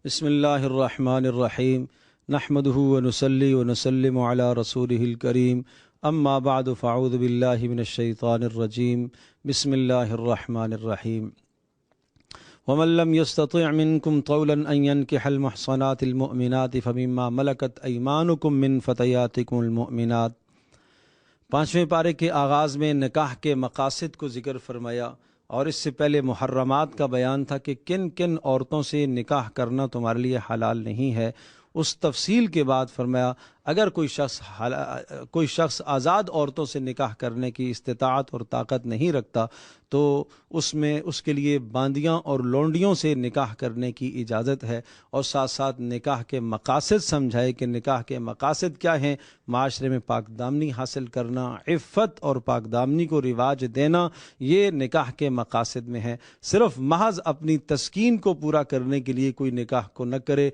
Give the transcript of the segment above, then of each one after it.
بسم اللہ الرحمن الرحیم نحمده ونصلی ونسلم علی رسوله الکریم اما بعد فاعوذ باللہ من الشیطان الرجیم بسم اللہ الرحمن الرحیم ومن لم يستطع منكم طولا ان ينكح المحصنات المؤمنات فمما ملكت ايمانكم من فتياتكم المؤمنات۔ پانچویں پارے کے آغاز میں نکاح کے مقاصد کو ذکر فرمایا اور اس سے پہلے محرمات کا بیان تھا کہ کن کن عورتوں سے نکاح کرنا تمہارے لیے حلال نہیں ہے۔ اس تفصیل کے بعد فرمایا اگر کوئی شخص آزاد عورتوں سے نکاح کرنے کی استطاعت اور طاقت نہیں رکھتا تو اس کے لیے باندیاں اور لونڈیوں سے نکاح کرنے کی اجازت ہے، اور ساتھ ساتھ نکاح کے مقاصد سمجھائے کہ نکاح کے مقاصد کیا ہیں۔ معاشرے میں پاک دامنی حاصل کرنا، عفت اور پاک دامنی کو رواج دینا، یہ نکاح کے مقاصد میں ہے۔ صرف محض اپنی تسکین کو پورا کرنے کے لیے کوئی نکاح کو نہ کرے۔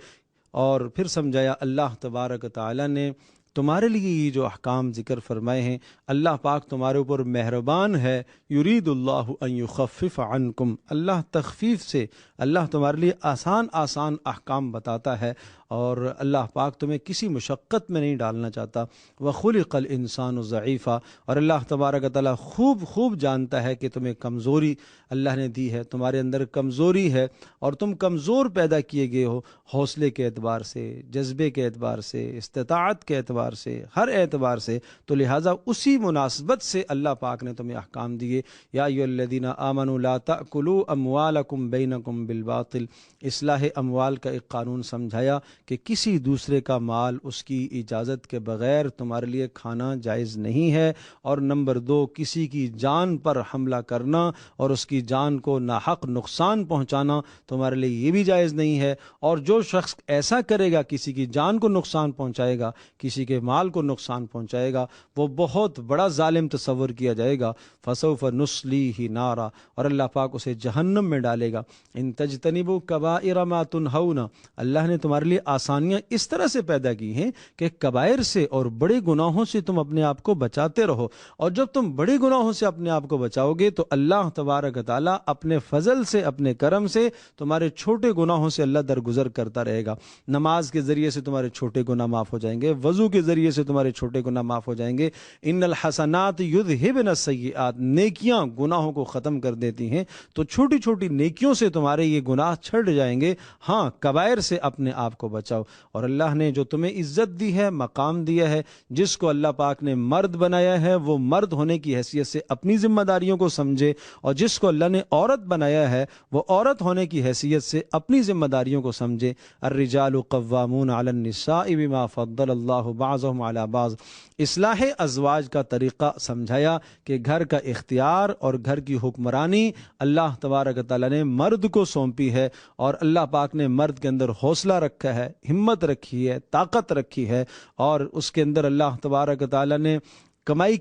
اور پھر سمجھایا اللہ تبارک تعالیٰ نے تمہارے لیے یہ جو احکام ذکر فرمائے ہیں، اللہ پاک تمہارے اوپر مہربان ہے۔ یرید اللہ ان یخفف عنکم، اللہ تخفیف سے، اللہ تمہارے لیے آسان آسان احکام بتاتا ہے، اور اللہ پاک تمہیں کسی مشقت میں نہیں ڈالنا چاہتا۔ وخلق الانسان ضعیفا، اور اللہ تبارک تعالیٰ خوب جانتا ہے کہ تمہیں کمزوری اللہ نے دی ہے، تمہارے اندر کمزوری ہے اور تم کمزور پیدا کیے گئے ہو، حوصلے کے اعتبار سے، جذبے کے اعتبار سے، استطاعت کے اعتبار سے، ہر اعتبار سے، تو لہٰذا اسی مناسبت سے اللہ پاک نے تمہیں احکام دیے۔ یا ایھا الذین آمنوا لا تأکلوا اموالکم بینکم بالباطل، اصلاح اموال کا ایک قانون سمجھایا کہ کسی دوسرے کا مال اس کی اجازت کے بغیر تمہارے لیے کھانا جائز نہیں ہے، اور نمبر 2 کسی کی جان پر حملہ کرنا اور اس کی جان کو ناحق نقصان پہنچانا تمہارے لیے یہ بھی جائز نہیں ہے، اور جو شخص ایسا کرے گا، کسی کی جان کو نقصان پہنچائے گا، کسی کے مال کو نقصان پہنچائے گا، وہ بہت بڑا ظالم تصور کیا جائے گا۔ فسوف نصلیہ نارا، اور اللہ پاک اسے جہنم میں ڈالے گا۔ ان تجتنبوا کبائر ما تنہون، اللہ نے تمہارے لیے آسانیاں اس طرح سے پیدا کی ہیں کہ کبائر سے اور بڑے گناہوں سے تم اپنے آپ کو بچاتے رہو، اور جب تم بڑے گناہوں سے اپنے آپ کو بچاؤ گے تو اللہ تبارک تعالیٰ اپنے فضل سے، اپنے کرم سے تمہارے چھوٹے گناہوں سے اللہ درگزر کرتا رہے گا۔ نماز کے ذریعے سے تمہارے چھوٹے گناہ معاف ہو جائیں گے، وضو کے ذریعے سے تمہارے چھوٹے گناہ معاف ہو جائیں گے۔ ان الحسنات یذھبن السیئات، نیکیاں گناہوں کو ختم کر دیتی ہیں، تو چھوٹی چھوٹی نیکیوں سے تمہارے یہ گناہ چھٹ جائیں گے۔ ہاں، کبائر سے اپنے آپ کو بچاؤ۔ اور اللہ نے جو تمہیں عزت دی ہے، مقام دیا ہے، جس کو اللہ پاک نے مرد بنایا ہے وہ مرد ہونے کی حیثیت سے اپنی ذمہ داریوں کو سمجھے، اور جس کو اللہ نے عورت بنایا ہے وہ عورت ہونے کی حیثیت سے اپنی ذمہ داریوں کو سمجھے۔ الرجال قوامون علی النساء بما فضل اللہ بعضهم علی بعض، اصلاح ازواج کا طریقہ سمجھایا کہ گھر کا اختیار اور گھر کی حکمرانی اللہ تبارک تعالیٰ نے مرد کو سونپی ہے، اور اللہ پاک نے مرد کے اندر حوصلہ رکھا ہے، ہمت رکھی ہے، طاقت رکھی ہے، اور اس کے اندر اللہ تبارک تعالیٰ نے کمائی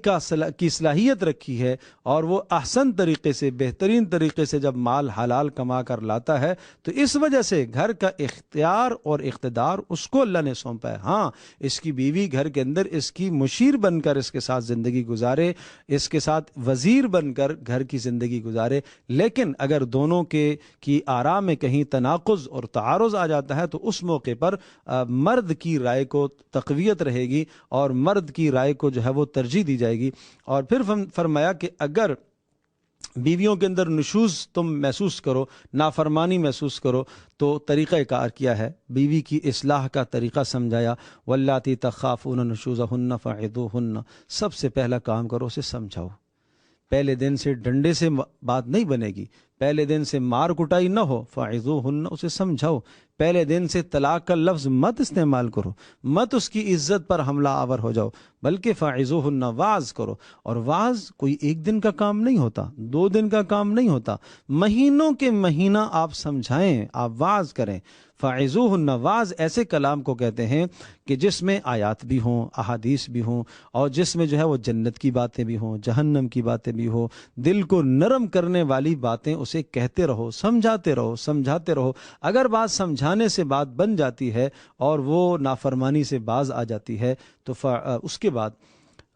کی صلاحیت رکھی ہے، اور وہ احسن طریقے سے، بہترین طریقے سے جب مال حلال کما کر لاتا ہے تو اس وجہ سے گھر کا اختیار اور اقتدار اس کو اللہ نے سونپا ہے۔ ہاں، اس کی بیوی گھر کے اندر اس کی مشیر بن کر اس کے ساتھ زندگی گزارے، اس کے ساتھ وزیر بن کر گھر کی زندگی گزارے، لیکن اگر دونوں کی آراء میں کہیں تناقض اور تعارض آ جاتا ہے تو اس موقع پر مرد کی رائے کو تقویت رہے گی، اور مرد کی رائے کو جو ہے وہ ترجیح دی جائے گی۔ اور پھر فرمایا کہ اگر بیویوں کے اندر نشوز تم محسوس کرو، نافرمانی محسوس کرو، تو طریقہ کار کیا ہے، بیوی کی اصلاح کا طریقہ سمجھایا۔ واللاتی تخافون نشوزہن فعظوہن، سب سے پہلا کام کرو، اسے سمجھاؤ۔ پہلے دن سے ڈنڈے سے بات نہیں بنے گی، پہلے دن سے مار کٹائی نہ ہو، فعظوہن، اسے سمجھاؤ۔ پہلے دن سے طلاق کا لفظ مت استعمال کرو، مت اس کی عزت پر حملہ آور ہو جاؤ، بلکہ فعظوہن، واعظ کرو۔ اور واعظ کوئی ایک دن کا کام نہیں ہوتا، 2 دن کا کام نہیں ہوتا، مہینوں کے مہینہ آپ سمجھائیں، آپ واعظ کریں۔ فعظوہن، واعظ ایسے کلام کو کہتے ہیں کہ جس میں آیات بھی ہوں، احادیث بھی ہوں، اور جس میں جو ہے وہ جنت کی باتیں بھی ہوں، جہنم کی باتیں بھی ہوں، دل کو نرم کرنے والی باتیں اسے کہتے رہو، سمجھاتے رہو، سمجھاتے رہو۔ اگر بات سمجھانے سے بات بن جاتی ہے اور وہ نافرمانی سے باز آ جاتی ہے تو اس کے بعد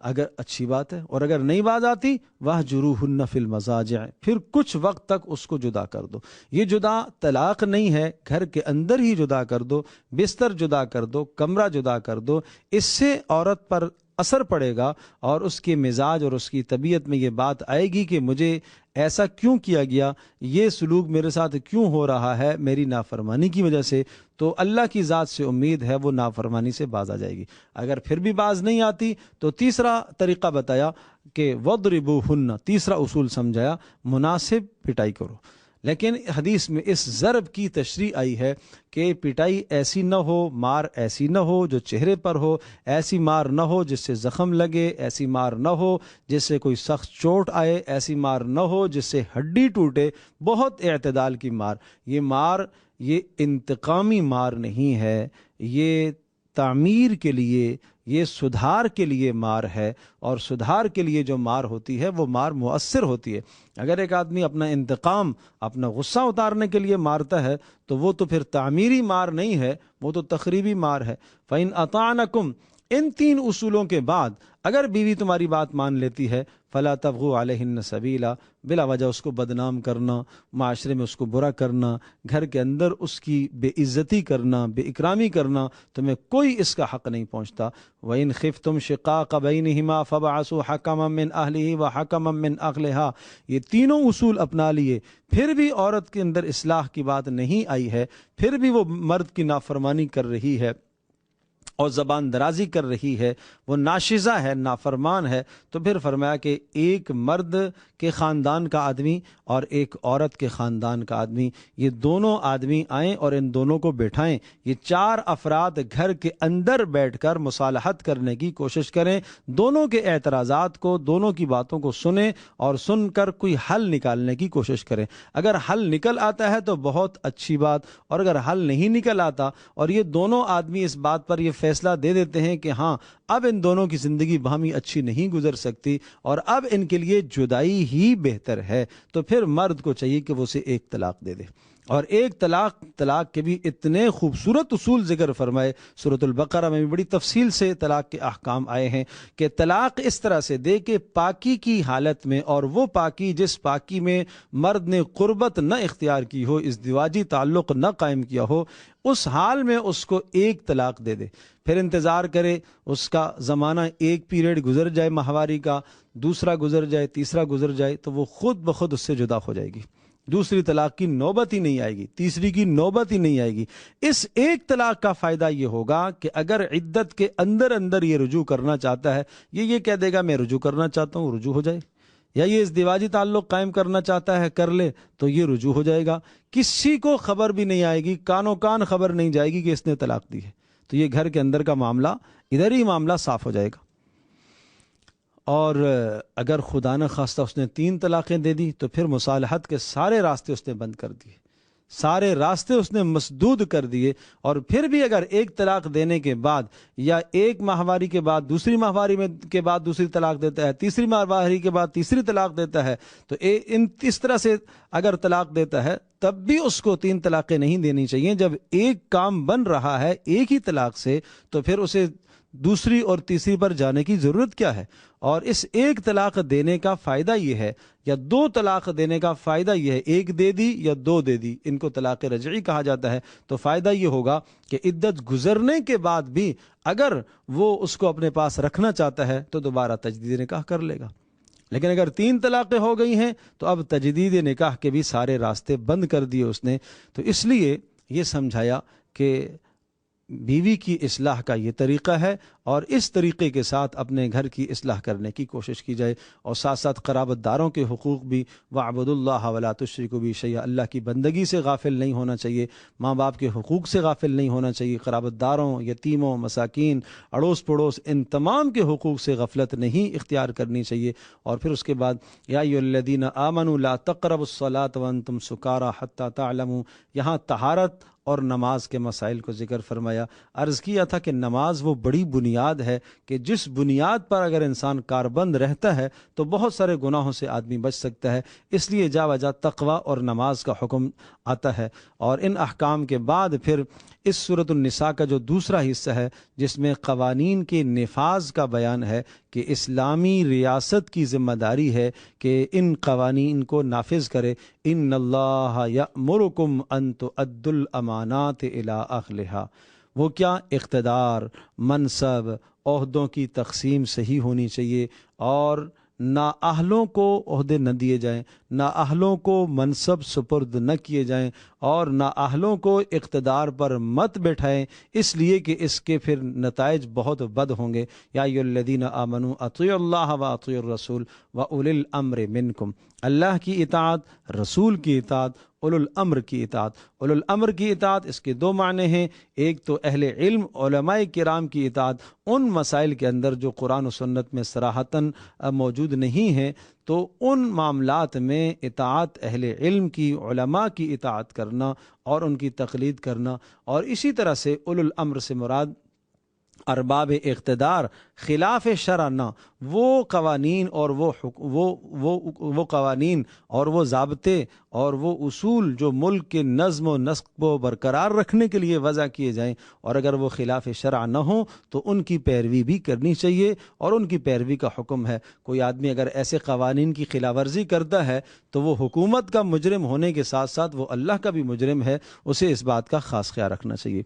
اگر اچھی بات ہے، اور اگر نہیں بات آتی وَاهْجُرُوهُنَّ فِي الْمَضَاجِعِ، پھر کچھ وقت تک اس کو جدا کر دو۔ یہ جدا طلاق نہیں ہے، گھر کے اندر ہی جدا کر دو، بستر جدا کر دو، کمرہ جدا کر دو۔ اس سے عورت پر اثر پڑے گا اور اس کے مزاج اور اس کی طبیعت میں یہ بات آئے گی کہ مجھے ایسا کیوں کیا گیا، یہ سلوک میرے ساتھ کیوں ہو رہا ہے میری نافرمانی کی وجہ سے۔ تو اللہ کی ذات سے امید ہے وہ نافرمانی سے باز آ جائے گی۔ اگر پھر بھی باز نہیں آتی تو تیسرا طریقہ بتایا کہ وَضْرِبُوهُنَّ، تیسرا اصول سمجھایا، مناسب پٹائی کرو۔ لیکن حدیث میں اس ضرب کی تشریح آئی ہے کہ پٹائی ایسی نہ ہو، مار ایسی نہ ہو جو چہرے پر ہو، ایسی مار نہ ہو جس سے زخم لگے، ایسی مار نہ ہو جس سے کوئی سخت چوٹ آئے، ایسی مار نہ ہو جس سے ہڈی ٹوٹے، بہت اعتدال کی مار۔ یہ مار یہ انتقامی مار نہیں ہے، یہ تعمیر کے لیے، یہ سدھار کے لیے مار ہے، اور سدھار کے لیے جو مار ہوتی ہے وہ مار مؤثر ہوتی ہے۔ اگر ایک آدمی اپنا انتقام، اپنا غصہ اتارنے کے لیے مارتا ہے تو وہ تو پھر تعمیری مار نہیں ہے، وہ تو تخریبی مار ہے۔ فَإِنْ أَطَعْنَكُمْ، ان تین اصولوں کے بعد اگر بیوی تمہاری بات مان لیتی ہے، فَلَا تَبْغُوا عَلَيْهِنَّ سَبِيلًا، بلا وجہ اس کو بدنام کرنا، معاشرے میں اس کو برا کرنا، گھر کے اندر اس کی بے عزتی کرنا، بے اکرامی کرنا، تمہیں کوئی اس کا حق نہیں پہنچتا۔ وَإِنْ خِفْتُمْ شِقَاقَ بَيْنِهِمَا فَابْعَثُوا حَكَمًا مِّنْ أَهْلِهِ وَحَكَمًا مِّنْ أَهْلِهَا، یہ تینوں اصول اپنا لیے پھر بھی عورت کے اندر اصلاح کی بات نہیں آئی ہے، پھر بھی وہ مرد کی نافرمانی کر رہی ہے اور زبان درازی کر رہی ہے، وہ ناشزہ ہے، نافرمان ہے، تو پھر فرمایا کہ ایک مرد کے خاندان کا آدمی اور ایک عورت کے خاندان کا آدمی، یہ دونوں آدمی آئیں اور ان دونوں کو بیٹھائیں، یہ چار افراد گھر کے اندر بیٹھ کر مصالحت کرنے کی کوشش کریں، دونوں کے اعتراضات کو، دونوں کی باتوں کو سنیں اور سن کر کوئی حل نکالنے کی کوشش کریں۔ اگر حل نکل آتا ہے تو بہت اچھی بات، اور اگر حل نہیں نکل آتا اور یہ دونوں آدمی اس بات پر یہ فیصلہ دے دیتے ہیں کہ ہاں اب ان دونوں کی زندگی باہمی اچھی نہیں گزر سکتی اور اب ان کے لیے جدائی ہی بہتر ہے، تو پھر مرد کو چاہیے کہ وہ اسے ایک طلاق دے دے۔ اور ایک طلاق کے بھی اتنے خوبصورت اصول ذکر فرمائے، سورۃ البقرہ میں بھی بڑی تفصیل سے طلاق کے احکام آئے ہیں کہ طلاق اس طرح سے دے کہ پاکی کی حالت میں، اور وہ پاکی جس پاکی میں مرد نے قربت نہ اختیار کی ہو، ازدواجی تعلق نہ قائم کیا ہو، اس حال میں اس کو ایک طلاق دے دے، پھر انتظار کرے، اس کا زمانہ ایک پیریڈ گزر جائے ماہواری کا، دوسرا گزر جائے، تیسرا گزر جائے، تو وہ خود بخود اس سے جدا ہو جائے گی، دوسری طلاق کی نوبت ہی نہیں آئے گی، تیسری کی نوبت ہی نہیں آئے گی۔ اس ایک طلاق کا فائدہ یہ ہوگا کہ اگر عدت کے اندر اندر یہ رجوع کرنا چاہتا ہے، یہ کہہ دے گا میں رجوع کرنا چاہتا ہوں، رجوع ہو جائے، یا یہ ازدواجی تعلق قائم کرنا چاہتا ہے کر لے، تو یہ رجوع ہو جائے گا، کسی کو خبر بھی نہیں آئے گی، کانوں کان خبر نہیں جائے گی کہ اس نے طلاق دی ہے، تو یہ گھر کے اندر کا معاملہ، ادھر ہی معاملہ صاف ہو جائے گا۔ اور اگر خدا نہ خواستہ اس نے 3 طلاقیں دے دی تو پھر مصالحت کے سارے راستے اس نے بند کر دیے، سارے راستے اس نے مسدود کر دیے، اور پھر بھی اگر ایک طلاق دینے کے بعد یا ایک ماہواری کے بعد دوسری ماہواری کے بعد دوسری طلاق دیتا ہے، تیسری ماہواری کے بعد تیسری طلاق دیتا ہے، تو اس طرح سے اگر طلاق دیتا ہے تب بھی اس کو 3 طلاقیں نہیں دینی چاہیے۔ جب ایک کام بن رہا ہے ایک ہی طلاق سے تو پھر اسے دوسری اور تیسری پر جانے کی ضرورت کیا ہے؟ اور اس ایک طلاق دینے کا فائدہ یہ ہے، یا 2 طلاق دینے کا فائدہ یہ ہے، ایک دے دی یا 2 دے دی، ان کو طلاق رجعی کہا جاتا ہے، تو فائدہ یہ ہوگا کہ عدت گزرنے کے بعد بھی اگر وہ اس کو اپنے پاس رکھنا چاہتا ہے تو دوبارہ تجدید نکاح کر لے گا۔ لیکن اگر 3 طلاقیں ہو گئی ہیں تو اب تجدید نکاح کے بھی سارے راستے بند کر دیے اس نے۔ تو اس لیے یہ سمجھایا کہ بیوی کی اصلاح کا یہ طریقہ ہے، اور اس طریقے کے ساتھ اپنے گھر کی اصلاح کرنے کی کوشش کی جائے، اور ساتھ ساتھ قرابت داروں کے حقوق بھی، وَاعْبُدُوا اللَّهَ وَلَا تُشْرِكُوا بِهِ شَيْئًا، اللہ کی بندگی سے غافل نہیں ہونا چاہیے، ماں باپ کے حقوق سے غافل نہیں ہونا چاہیے، قرابت داروں، یتیموں، مساکین، اڑوس پڑوس، ان تمام کے حقوق سے غفلت نہیں اختیار کرنی چاہیے۔ اور پھر اس کے بعد یا ایھا الذین آمنوا لا تقربوا الصلاۃ وانتم سکارى حتى تعلموا، یہاں طہارت اور نماز کے مسائل کو ذکر فرمایا۔ عرض کیا تھا کہ نماز وہ بڑی بنیاد بنیاد ہے کہ جس بنیاد پر اگر انسان کاربند رہتا ہے تو بہت سارے گناہوں سے آدمی بچ سکتا ہے۔ اس لیے جا بجا تقوی اور نماز کا حکم آتا ہے۔ اور ان احکام کے بعد پھر اس سورۃ النساء کا جو دوسرا حصہ ہے جس میں قوانین کے نفاذ کا بیان ہے کہ اسلامی ریاست کی ذمہ داری ہے کہ ان قوانین کو نافذ کرے۔ ان اللہ یأمرکم ان تؤدوا الامانات الی اہلھا، وہ کیا؟ اقتدار، منصب، عہدوں کی تقسیم صحیح ہونی چاہیے اور نااہلوں کو عہدے نہ دیے جائیں، نااہلوں کو منصب سپرد نہ کیے جائیں اور نااہلوں کو اقتدار پر مت بٹھائیں، اس لیے کہ اس کے پھر نتائج بہت بد ہوں گے۔ یا ایھا الذین آمنوا اطیعوا اللہ واطیعوا الرسول واولی الامر منکم، اللہ کی اطاعت، رسول کی اطاعت، اولو الامر کی اطاعت۔ اولو الامر کی اطاعت اس کے دو معنی ہیں، ایک تو اہل علم علماء کرام کی اطاعت ان مسائل کے اندر جو قرآن و سنت میں صراحتاً موجود نہیں ہیں، تو ان معاملات میں اطاعت اہل علم کی، علماء کی اطاعت کرنا اور ان کی تقلید کرنا۔ اور اسی طرح سے اولو الامر سے مراد ارباب اقتدار، خلاف شرع نہ، وہ قوانین اور وہ قوانین اور وہ ضابطے اور وہ اصول جو ملک کے نظم و نسق کو برقرار رکھنے کے لیے وضع کیے جائیں، اور اگر وہ خلاف شرع نہ ہوں تو ان کی پیروی بھی کرنی چاہیے اور ان کی پیروی کا حکم ہے۔ کوئی آدمی اگر ایسے قوانین کی خلاف ورزی کرتا ہے تو وہ حکومت کا مجرم ہونے کے ساتھ ساتھ وہ اللہ کا بھی مجرم ہے، اسے اس بات کا خاص خیال رکھنا چاہیے۔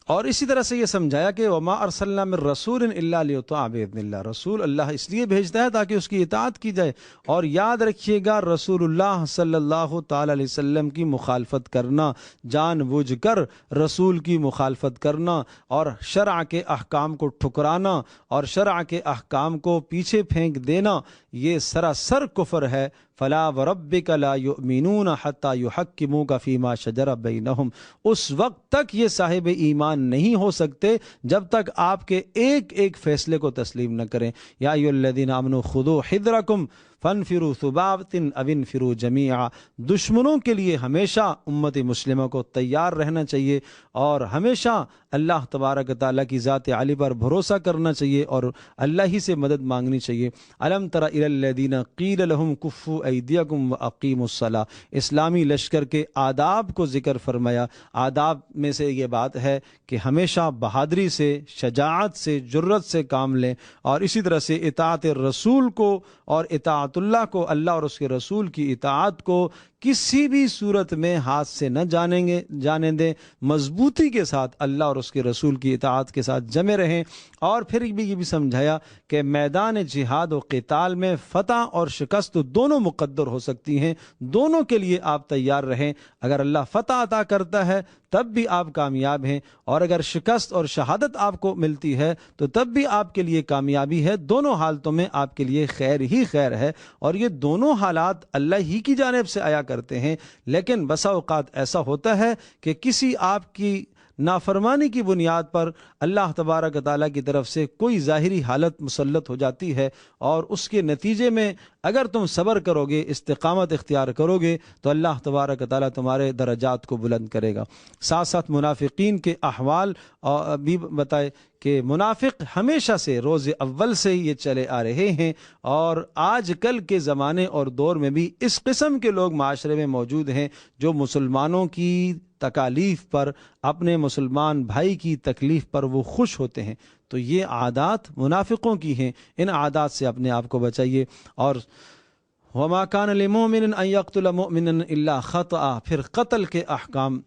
اور اسی طرح سے یہ سمجھایا کہ وما ارسلنا من رسول الا لیطاع باذن اللہ، رسول اللہ اس لیے بھیجتا ہے تاکہ اس کی اطاعت کی جائے۔ اور یاد رکھیے گا رسول اللہ صلی اللہ تعالی علیہ وسلم کی مخالفت کرنا، جان بوجھ کر رسول کی مخالفت کرنا اور شرع کے احکام کو ٹھکرانا اور شرع کے احکام کو پیچھے پھینک دینا، یہ سراسر کفر ہے۔ فلا وربک لا یؤمنون حتی یحکموک فیما شجر بینہم، اس وقت تک یہ صاحب ایمان نہیں ہو سکتے جب تک آپ کے ایک ایک فیصلے کو تسلیم نہ کریں۔ یا ایھا الذین آمنوا خذوا حذرکم فانفروا ثبات او انفروا جمیعا، دشمنوں کے لیے ہمیشہ امت مسلمہ کو تیار رہنا چاہیے اور ہمیشہ اللہ تبارک تعالیٰ کی ذات علی پر بھروسہ کرنا چاہیے اور اللہ ہی سے مدد مانگنی چاہیے۔ الم تر الی الذین قیل لهم کفوا ایدیکم واقیموا الصلاۃ، اسلامی لشکر کے آداب کو ذکر فرمایا۔ آداب میں سے یہ بات ہے کہ ہمیشہ بہادری سے، شجاعت سے، جرت سے کام لیں اور اسی طرح سے اطاعت رسول کو اور اطاعت اللہ کو، اللہ اور اس کے رسول کی اطاعت کو کسی بھی صورت میں ہاتھ سے نہ جانے دیں، مضبوطی کے ساتھ اللہ اور اس کے رسول کی اطاعت کے ساتھ جمے رہیں۔ اور پھر بھی یہ بھی سمجھایا کہ میدان جہاد و قتال میں فتح اور شکست دونوں مقدر ہو سکتی ہیں، دونوں کے لیے آپ تیار رہیں۔ اگر اللہ فتح عطا کرتا ہے تب بھی آپ کامیاب ہیں، اور اگر شکست اور شہادت آپ کو ملتی ہے تو تب بھی آپ کے لیے کامیابی ہے۔ دونوں حالتوں میں آپ کے لیے خیر ہی خیر ہے، اور یہ دونوں حالات اللہ ہی کی جانب سے آیا کرتے ہیں۔ لیکن بسا اوقات ایسا ہوتا ہے کہ کسی آپ کی نافرمانی کی بنیاد پر اللہ تبارک تعالیٰ کی طرف سے کوئی ظاہری حالت مسلط ہو جاتی ہے، اور اس کے نتیجے میں اگر تم صبر کرو گے، استقامت اختیار کرو گے تو اللہ تبارک تعالیٰ تمہارے درجات کو بلند کرے گا۔ ساتھ ساتھ منافقین کے احوال بھی بتائے کہ منافق ہمیشہ سے روز اول سے یہ چلے آ رہے ہیں، اور آج کل کے زمانے اور دور میں بھی اس قسم کے لوگ معاشرے میں موجود ہیں جو مسلمانوں کی تکالیف پر، اپنے مسلمان بھائی کی تکلیف پر وہ خوش ہوتے ہیں۔ تو یہ عادات منافقوں کی ہیں، ان عادات سے اپنے آپ کو بچائیے۔ اور وما کان لمؤمن ان یقتل مؤمنا الا خطأ، پھر قتل کے احکام،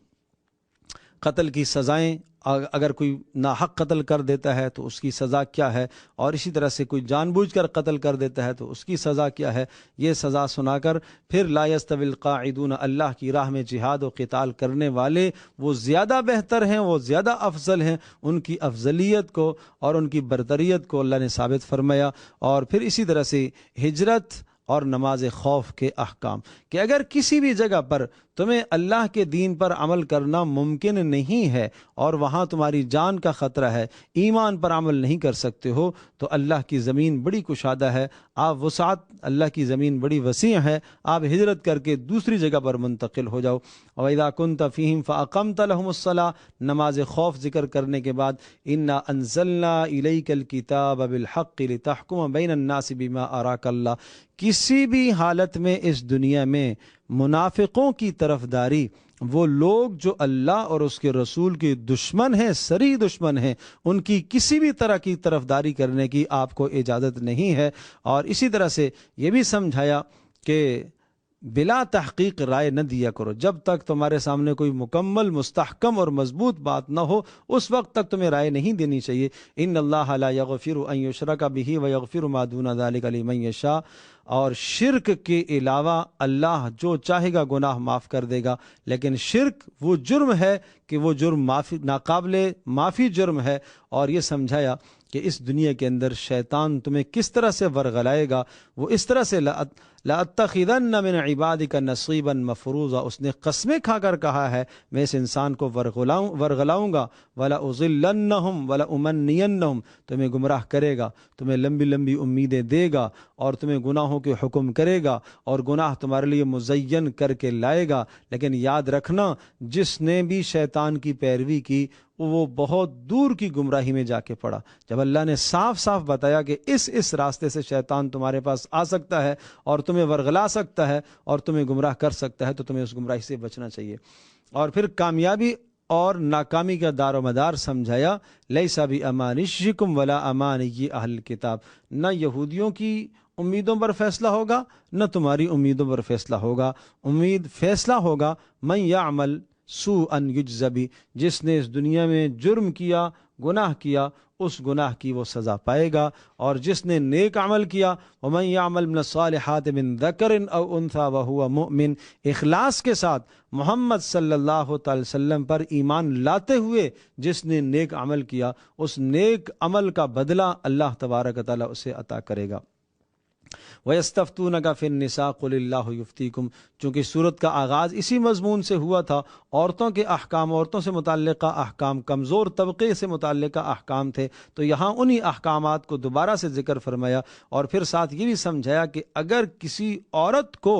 قتل کی سزائیں، اگر کوئی ناحق قتل کر دیتا ہے تو اس کی سزا کیا ہے، اور اسی طرح سے کوئی جان بوجھ کر قتل کر دیتا ہے تو اس کی سزا کیا ہے، یہ سزا سنا کر پھر لا یستوی القاعدون، اللہ کی راہ میں جہاد و قتال کرنے والے وہ زیادہ بہتر ہیں، وہ زیادہ افضل ہیں، ان کی افضلیت کو اور ان کی برتریت کو اللہ نے ثابت فرمایا۔ اور پھر اسی طرح سے ہجرت اور نماز خوف کے احکام، کہ اگر کسی بھی جگہ پر تمہیں اللہ کے دین پر عمل کرنا ممکن نہیں ہے اور وہاں تمہاری جان کا خطرہ ہے، ایمان پر عمل نہیں کر سکتے ہو، تو اللہ کی زمین بڑی کشادہ ہے، آپ وسعت، اللہ کی زمین بڑی وسیع ہے، آپ ہجرت کر کے دوسری جگہ پر منتقل ہو جاؤ۔ وَإِذَا كُنْتَ فِيهِمْ فَأَقَمْتَ لَهُمُ الصَّلَاةَ، نماز خوف ذکر کرنے کے بعد إِنَّا أَنزَلْنَا إِلَيْكَ الْكِتَابَ بِالْحَقِّ لِتَحْكُمَ بَيْنَ النَّاسِ بِمَا أَرَاكَ اللَّهُ۔ کسی بھی حالت میں اس دنیا میں منافقوں کی طرفداری، وہ لوگ جو اللہ اور اس کے رسول کے دشمن ہیں، صریح دشمن ہیں، ان کی کسی بھی طرح کی طرفداری کرنے کی آپ کو اجازت نہیں ہے۔ اور اسی طرح سے یہ بھی سمجھایا کہ بلا تحقیق رائے نہ دیا کرو، جب تک تمہارے سامنے کوئی مکمل مستحکم اور مضبوط بات نہ ہو اس وقت تک تمہیں رائے نہیں دینی چاہیے۔ ان اللہ لا یغفر ان یشرک بہ ویغفر ما دون ذلک لمن یشاء، اور شرک کے علاوہ اللہ جو چاہے گا گناہ معاف کر دے گا، لیکن شرک وہ جرم ہے کہ وہ جرم ناقابل معافی جرم ہے۔ اور یہ سمجھایا کہ اس دنیا کے اندر شیطان تمہیں کس طرح سے ورغلائے گا، وہ اس طرح سے لَأَتَّخِذَنَّ مِنْ عِبَادِكَ نَصِيبًا مَفْرُوضًا، اس نے قسمیں کھا کر کہا ہے میں اس انسان کو ورغلاؤں گا، وَلَأُضِلَّنَّهُمْ وَلَأُمَنِّيَنَّهُمْ، تمہیں گمراہ کرے گا، تمہیں لمبی لمبی امیدیں دے گا اور تمہیں گناہوں کے حکم کرے گا اور گناہ تمہارے لیے مزین کر کے لائے گا۔ لیکن یاد رکھنا، جس نے بھی شیطان کی پیروی کی وہ بہت دور کی گمراہی میں جا کے پڑا۔ جب اللہ نے صاف صاف بتایا کہ اس راستے سے شیطان تمہارے پاس آ سکتا ہے اور تمہیں ورغلا سکتا ہے اور تمہیں گمراہ کر سکتا ہے، تو تمہیں اس گمراہی سے بچنا چاہیے۔ اور پھر کامیابی اور ناکامی کا دار و مدار سمجھایا، لیس بامانیکم ولا امانی اہل الکتاب، نہ یہودیوں کی امیدوں پر فیصلہ ہوگا نہ تمہاری امیدوں پر فیصلہ ہوگا، فیصلہ ہوگا من یعمل سوءا یجز بہ، جس نے اس دنیا میں جرم کیا، گناہ کیا، اس گناہ کی وہ سزا پائے گا، اور جس نے نیک عمل کیا، ومن یعمل من الصالحات من ذکر او انثی وہو مؤمن، اخلاص کے ساتھ محمد صلی اللہ تعالی وسلم پر ایمان لاتے ہوئے جس نے نیک عمل کیا، اس نیک عمل کا بدلہ اللہ تبارک و تعالی اسے عطا کرے گا۔ وَيَسْتَفْتُونَكَ فِي النِّسَاءِ قُلِ اللَّهُ يُفْتِيكُمْ، چونکہ سورت کا آغاز اسی مضمون سے ہوا تھا، عورتوں کے احکام، عورتوں سے متعلقہ احکام، کمزور طبقے سے متعلقہ احکام تھے، تو یہاں انہی احکامات کو دوبارہ سے ذکر فرمایا، اور پھر ساتھ یہ بھی سمجھایا کہ اگر کسی عورت کو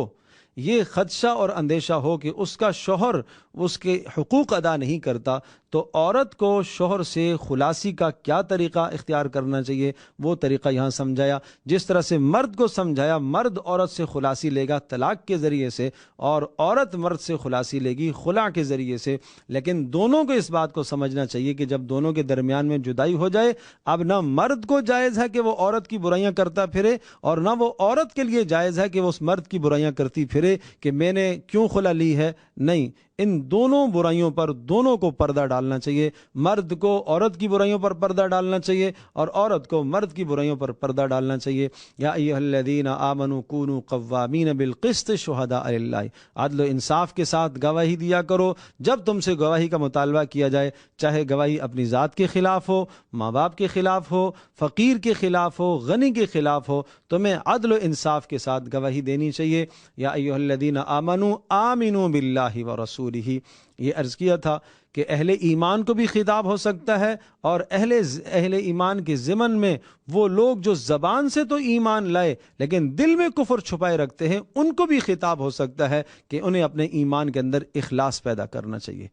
یہ خدشہ اور اندیشہ ہو کہ اس کا شوہر اس کے حقوق ادا نہیں کرتا، تو عورت کو شوہر سے خلاصی کا کیا طریقہ اختیار کرنا چاہیے، وہ طریقہ یہاں سمجھایا۔ جس طرح سے مرد کو سمجھایا مرد عورت سے خلاصی لے گا طلاق کے ذریعے سے، اور عورت مرد سے خلاصی لے گی خلا کے ذریعے سے، لیکن دونوں کو اس بات کو سمجھنا چاہیے کہ جب دونوں کے درمیان میں جدائی ہو جائے، اب نہ مرد کو جائز ہے کہ وہ عورت کی برائیاں کرتا پھرے، اور نہ وہ عورت کے لیے جائز ہے کہ وہ اس مرد کی برائیاں کرتی پھرے کہ میں نے کیوں خلا لی ہے۔ نہیں، ان دونوں برائیوں پر دونوں کو پردہ ڈالنا چاہیے، مرد کو عورت کی برائیوں پر پردہ ڈالنا چاہیے اور عورت کو مرد کی برائیوں پر پردہ ڈالنا چاہیے۔ یا ایھا الذین آمنوا کونوا قوامین بالقسط شہداء للہ، عدل و انصاف کے ساتھ گواہی دیا کرو جب تم سے گواہی کا مطالبہ کیا جائے، چاہے گواہی اپنی ذات کے خلاف ہو، ماں باپ کے خلاف ہو، فقیر کے خلاف ہو، غنی کے خلاف ہو، تمہیں عدل و انصاف کے ساتھ گواہی دینی چاہیے۔ یا ایھا الذین آمنوا آمنوا باللہ ورسولہ، یہ عرض کیا تھا کہ اہل ایمان کو بھی خطاب ہو سکتا ہے، اور اہل ایمان کے ضمن میں وہ لوگ جو زبان سے تو ایمان لائے لیکن دل میں کفر چھپائے رکھتے ہیں، ان کو بھی خطاب ہو سکتا ہے کہ انہیں اپنے ایمان کے اندر اخلاص پیدا کرنا چاہیے،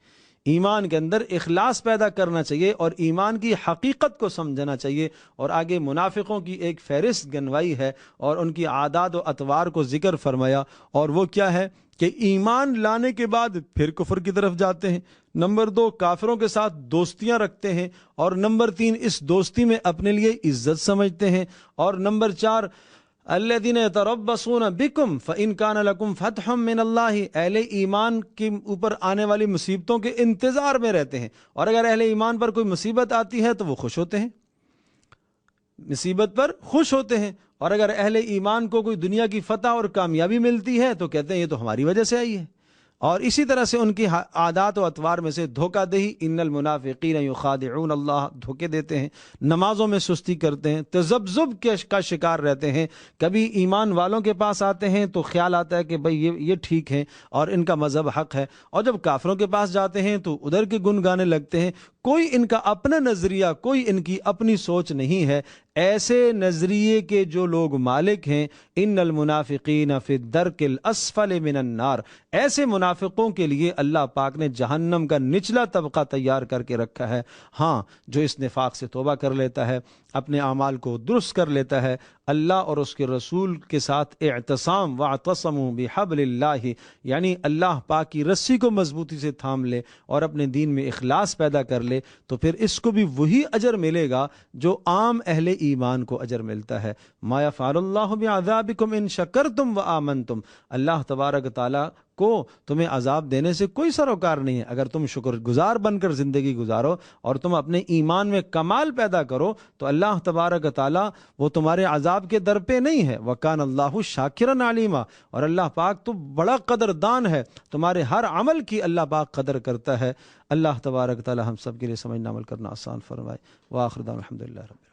ایمان کے اندر اخلاص پیدا کرنا چاہیے اور ایمان کی حقیقت کو سمجھنا چاہیے۔ اور آگے منافقوں کی ایک فہرست گنوائی ہے اور ان کی عادات و اطوار کو ذکر فرمایا، اور وہ کیا ہے کہ ایمان لانے کے بعد پھر کفر کی طرف جاتے ہیں، نمبر 2 کافروں کے ساتھ دوستیاں رکھتے ہیں، اور نمبر 3 اس دوستی میں اپنے لیے عزت سمجھتے ہیں، اور نمبر 4 الذین یتربصون بکم فإن کان لکم فتح من اللہ، اہل ایمان کے اوپر آنے والی مصیبتوں کے انتظار میں رہتے ہیں، اور اگر اہل ایمان پر کوئی مصیبت آتی ہے تو وہ خوش ہوتے ہیں، مصیبت پر خوش ہوتے ہیں، اور اگر اہل ایمان کو کوئی دنیا کی فتح اور کامیابی ملتی ہے تو کہتے ہیں یہ تو ہماری وجہ سے آئی ہے۔ اور اسی طرح سے ان کی عادات و اطوار میں سے دھوکہ دہی، ان المنافقین یخادعون اللہ، دھوکے دیتے ہیں، نمازوں میں سستی کرتے ہیں، تذبذب کا شکار رہتے ہیں، کبھی ایمان والوں کے پاس آتے ہیں تو خیال آتا ہے کہ بھئی یہ ٹھیک ہے اور ان کا مذہب حق ہے، اور جب کافروں کے پاس جاتے ہیں تو ادھر کے گن گانے لگتے ہیں، کوئی ان کا اپنا نظریہ، کوئی ان کی اپنی سوچ نہیں ہے۔ ایسے نظریے کے جو لوگ مالک ہیں، ان المنافقین فی الدرک الاسفل من النار، ایسے منافقوں کے لیے اللہ پاک نے جہنم کا نچلا طبقہ تیار کر کے رکھا ہے۔ ہاں، جو اس نفاق سے توبہ کر لیتا ہے، اپنے اعمال کو درست کر لیتا ہے، اللہ اور اس کے رسول کے ساتھ اعتصام، واعتصموا بحبل اللہ، یعنی اللہ پاک کی رسی کو مضبوطی سے تھام لے اور اپنے دین میں اخلاص پیدا کر لے، تو پھر اس کو بھی وہی اجر ملے گا جو عام اہل ایمان کو اجر ملتا ہے۔ ما یفعل اللہ بعذابکم ان شکرتم وآمنتم، اللہ تبارک تعالیٰ کو تمہیں عذاب دینے سے کوئی سروکار نہیں ہے، اگر تم شکر گزار بن کر زندگی گزارو اور تم اپنے ایمان میں کمال پیدا کرو تو اللہ تبارک تعالیٰ وہ تمہارے عذاب کے در پہ نہیں ہے۔ وَكَانَ اللَّهُ شَاكِرًا عَلِيمًا، اور اللہ پاک تو بڑا قدردان ہے، تمہارے ہر عمل کی اللہ پاک قدر کرتا ہے۔ اللہ تبارک تعالیٰ ہم سب کے لیے سمجھنا عمل کرنا آسان فرمائے۔ وآخر دعوانا الحمدللہ رب